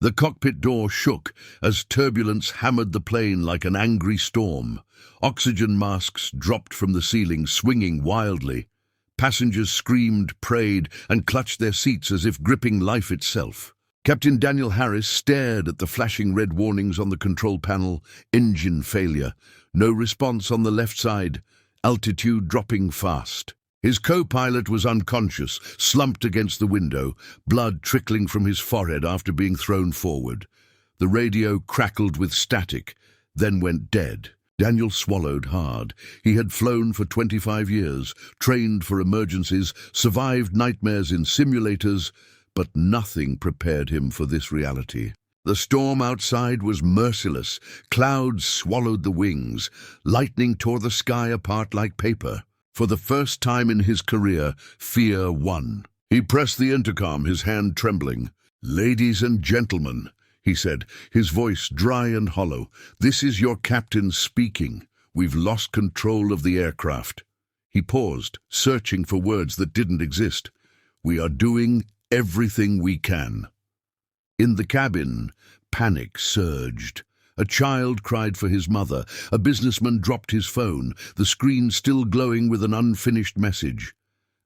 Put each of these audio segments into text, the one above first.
The cockpit door shook as turbulence hammered the plane like an angry storm. Oxygen masks dropped from the ceiling, swinging wildly. Passengers screamed, prayed, and clutched their seats as if gripping life itself. Captain Daniel Harris stared at the flashing red warnings on the control panel. Engine failure. No response on the left side. Altitude dropping fast. His co-pilot was unconscious, slumped against the window, blood trickling from his forehead after being thrown forward. The radio crackled with static, then went dead. Daniel swallowed hard. He had flown for 25 years, trained for emergencies, survived nightmares in simulators, but nothing prepared him for this reality. The storm outside was merciless. Clouds swallowed the wings. Lightning tore the sky apart like paper. For the first time in his career, fear won. He pressed the intercom, his hand trembling. "Ladies and gentlemen," he said, his voice dry and hollow, "this is your captain speaking. We've lost control of the aircraft." He paused, searching for words that didn't exist. "We are doing everything we can." In the cabin, panic surged. A child cried for his mother. A businessman dropped his phone, the screen still glowing with an unfinished message.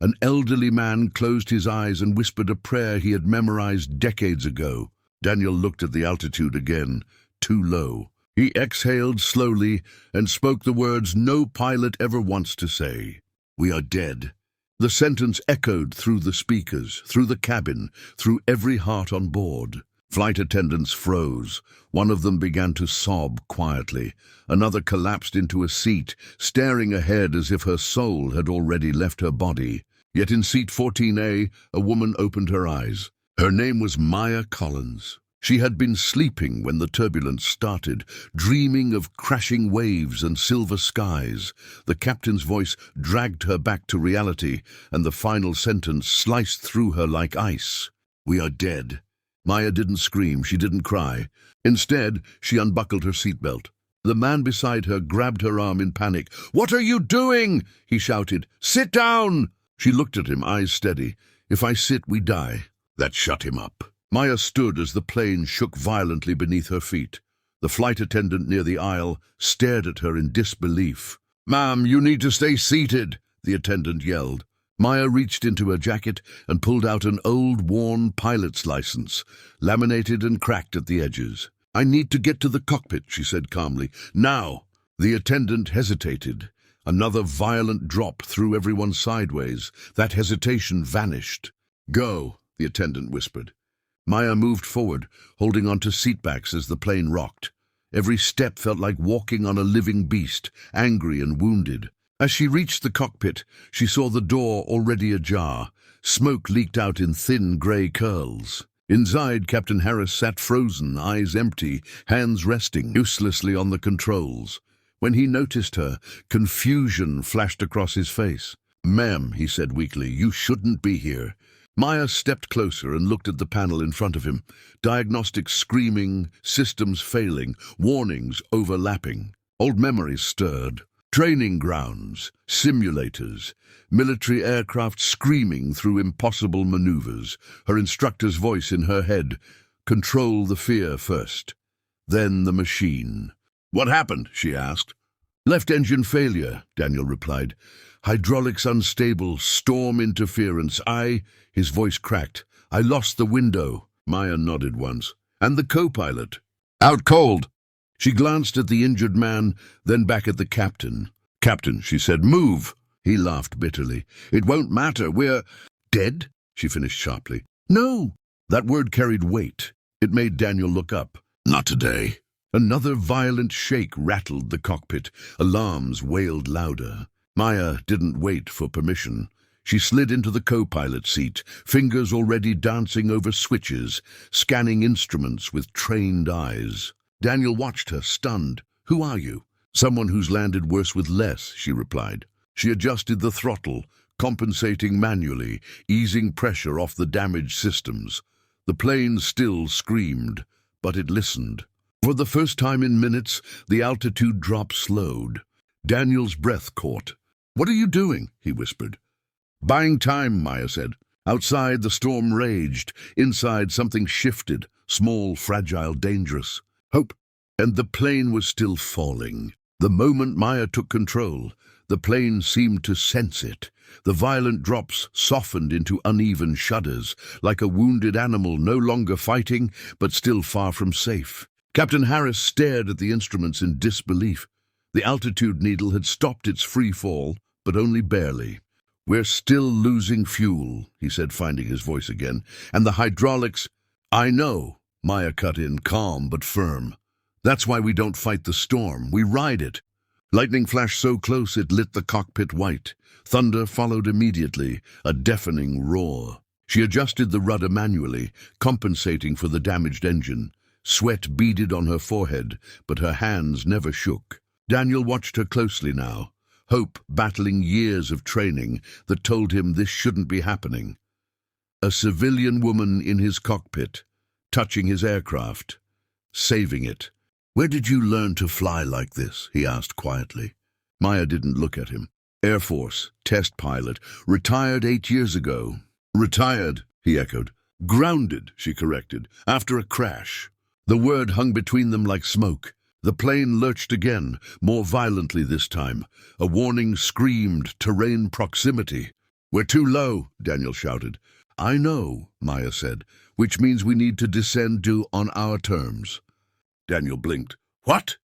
An elderly man closed his eyes and whispered a prayer he had memorized decades ago. Daniel looked at the altitude again, too low. He exhaled slowly and spoke the words no pilot ever wants to say. "We are dead." The sentence echoed through the speakers, through the cabin, through every heart on board. Flight attendants froze. One of them began to sob quietly. Another collapsed into a seat, staring ahead as if her soul had already left her body. Yet in seat 14A, a woman opened her eyes. Her name was Maya Collins. She had been sleeping when the turbulence started, dreaming of crashing waves and silver skies. The captain's voice dragged her back to reality, and the final sentence sliced through her like ice. "We are dead." Maya didn't scream, she didn't cry. Instead, she unbuckled her seatbelt. The man beside her grabbed her arm in panic. "What are you doing?" he shouted. "Sit down!" She looked at him, eyes steady. "If I sit, we die." That shut him up. Maya stood as the plane shook violently beneath her feet. The flight attendant near the aisle stared at her in disbelief. "Ma'am, you need to stay seated," the attendant yelled. Maya reached into her jacket and pulled out an old, worn pilot's license, laminated and cracked at the edges. "I need to get to the cockpit," she said calmly. "Now!" The attendant hesitated. Another violent drop threw everyone sideways. That hesitation vanished. "Go," the attendant whispered. Maya moved forward, holding onto seatbacks as the plane rocked. Every step felt like walking on a living beast, angry and wounded. As she reached the cockpit, she saw the door already ajar. Smoke leaked out in thin grey curls. Inside, Captain Harris sat frozen, eyes empty, hands resting uselessly on the controls. When he noticed her, confusion flashed across his face. "Ma'am," he said weakly, "you shouldn't be here." Maya stepped closer and looked at the panel in front of him. Diagnostics screaming, systems failing, warnings overlapping. Old memories stirred. Training grounds, simulators, military aircraft screaming through impossible maneuvers, her instructor's voice in her head. "Control the fear first, then the machine." "What happened?" she asked. "Left engine failure," Daniel replied. "Hydraulics unstable, storm interference. His voice cracked. "I lost the window." Maya nodded once. "And the co-pilot?" "Out cold." She glanced at the injured man, then back at the captain. "Captain," she said, "move." He laughed bitterly. "It won't matter. We're—" "Dead?" she finished sharply. "No." That word carried weight. It made Daniel look up. "Not today." Another violent shake rattled the cockpit. Alarms wailed louder. Maya didn't wait for permission. She slid into the co-pilot seat, fingers already dancing over switches, scanning instruments with trained eyes. Daniel watched her, stunned. "Who are you?" "Someone who's landed worse with less," she replied. She adjusted the throttle, compensating manually, easing pressure off the damaged systems. The plane still screamed, but it listened. For the first time in minutes, the altitude drop slowed. Daniel's breath caught. "What are you doing?" he whispered. "Buying time," Maya said. Outside, the storm raged. Inside, something shifted, small, fragile, dangerous. Hope. And the plane was still falling. The moment Maya took control, the plane seemed to sense it. The violent drops softened into uneven shudders, like a wounded animal no longer fighting, but still far from safe. Captain Harris stared at the instruments in disbelief. The altitude needle had stopped its free fall, but only barely. "We're still losing fuel," he said, finding his voice again. "And the hydraulics—" "I know," Maya cut in, calm but firm. "That's why we don't fight the storm. We ride it." Lightning flashed so close it lit the cockpit white. Thunder followed immediately, a deafening roar. She adjusted the rudder manually, compensating for the damaged engine. Sweat beaded on her forehead, but her hands never shook. Daniel watched her closely now, hope battling years of training that told him this shouldn't be happening. A civilian woman in his cockpit, touching his aircraft, saving it. "Where did you learn to fly like this?" he asked quietly. Maya didn't look at him. "Air Force, test pilot, retired 8 years ago." "Retired," he echoed. "Grounded," she corrected, "after a crash." The word hung between them like smoke. The plane lurched again, more violently this time. A warning screamed, terrain proximity. "We're too low," Daniel shouted. "I know," Maya said, "which means we need to descend on our terms." Daniel blinked. "What?"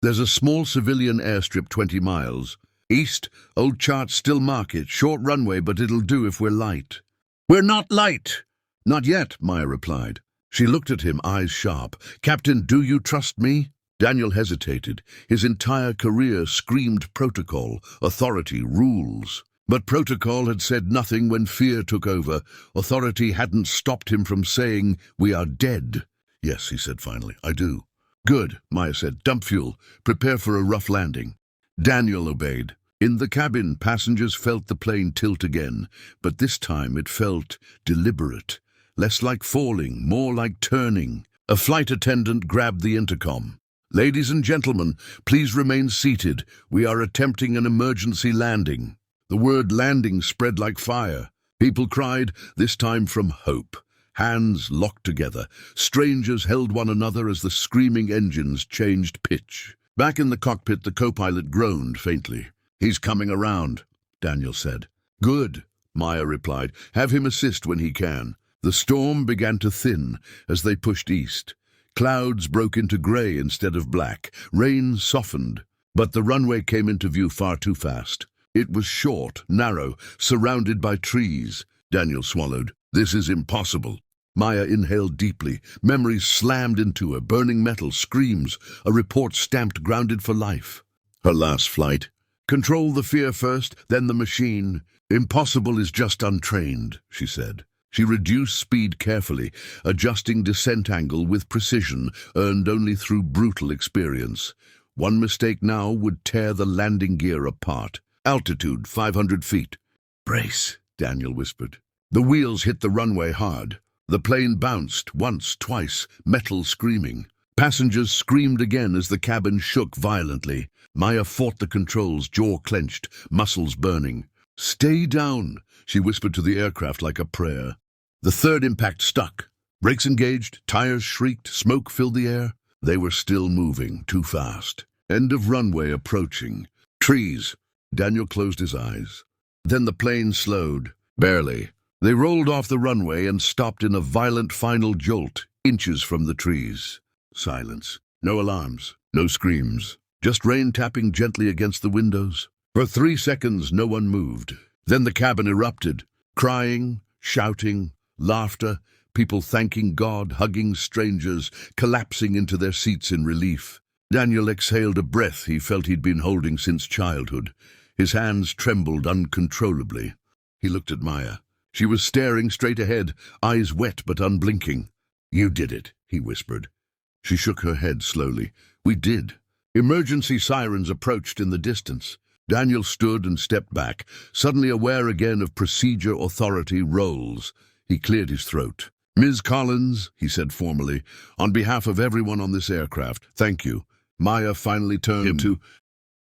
"There's a small civilian airstrip 20 miles. East, old charts still mark it. Short runway, but it'll do if we're light." "We're not light." "Not yet," Maya replied. She looked at him, eyes sharp. "Captain, do you trust me?" Daniel hesitated. His entire career screamed protocol, authority, rules. But protocol had said nothing when fear took over. Authority hadn't stopped him from saying, "We are dead." "Yes," he said finally, "I do." "Good," Maya said. "Dump fuel. Prepare for a rough landing." Daniel obeyed. In the cabin, passengers felt the plane tilt again, but this time it felt deliberate. Less like falling, more like turning. A flight attendant grabbed the intercom. "Ladies and gentlemen, please remain seated. We are attempting an emergency landing." The word landing spread like fire. People cried, this time from hope. Hands locked together. Strangers held one another as the screaming engines changed pitch. Back in the cockpit, the co-pilot groaned faintly. "He's coming around," Daniel said. "Good," Maya replied. "Have him assist when he can." The storm began to thin as they pushed east. Clouds broke into grey instead of black. Rain softened, but the runway came into view far too fast. It was short, narrow, surrounded by trees. Daniel swallowed. "This is impossible." Maya inhaled deeply. Memories slammed into her, burning metal, screams, a report stamped grounded for life. Her last flight. "Control the fear first, then the machine. Impossible is just untrained," she said. She reduced speed carefully, adjusting descent angle with precision, earned only through brutal experience. One mistake now would tear the landing gear apart. Altitude 500 feet. "Brace," Daniel whispered. The wheels hit the runway hard. The plane bounced, once, twice, metal screaming. Passengers screamed again as the cabin shook violently. Maya fought the controls, jaw clenched, muscles burning. "Stay down," she whispered to the aircraft like a prayer. The third impact stuck. Brakes engaged, tires shrieked, smoke filled the air. They were still moving, too fast. End of runway approaching. Trees. Daniel closed his eyes. Then the plane slowed. Barely. They rolled off the runway and stopped in a violent final jolt, inches from the trees. Silence. No alarms. No screams. Just rain tapping gently against the windows. For 3 seconds, no one moved. Then the cabin erupted. Crying, shouting, laughter, people thanking God, hugging strangers, collapsing into their seats in relief. Daniel exhaled a breath he felt he'd been holding since childhood. His hands trembled uncontrollably. He looked at Maya. She was staring straight ahead, eyes wet but unblinking. "You did it," he whispered. She shook her head slowly. "We did." Emergency sirens approached in the distance. Daniel stood and stepped back, suddenly aware again of procedure, authority, roles. He cleared his throat. "Ms. Collins," he said formally, "on behalf of everyone on this aircraft, thank you." Maya finally turned to...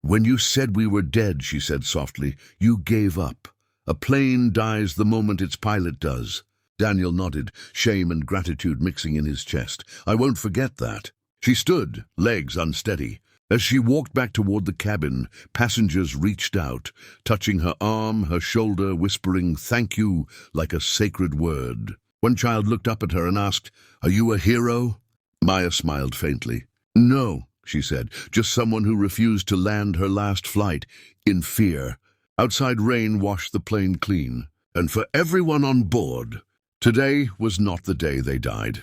"When you said we were dead," she said softly, "you gave up. A plane dies the moment its pilot does." Daniel nodded, shame and gratitude mixing in his chest. I won't forget that. She stood, legs unsteady. As she walked back toward the cabin, passengers reached out, touching her arm, her shoulder, whispering thank you like a sacred word. One child looked up at her and asked, "Are you a hero?" Maya smiled faintly. "No," she said, "just someone who refused to land her last flight, in fear." Outside rain washed the plane clean. And for everyone on board, today was not the day they died.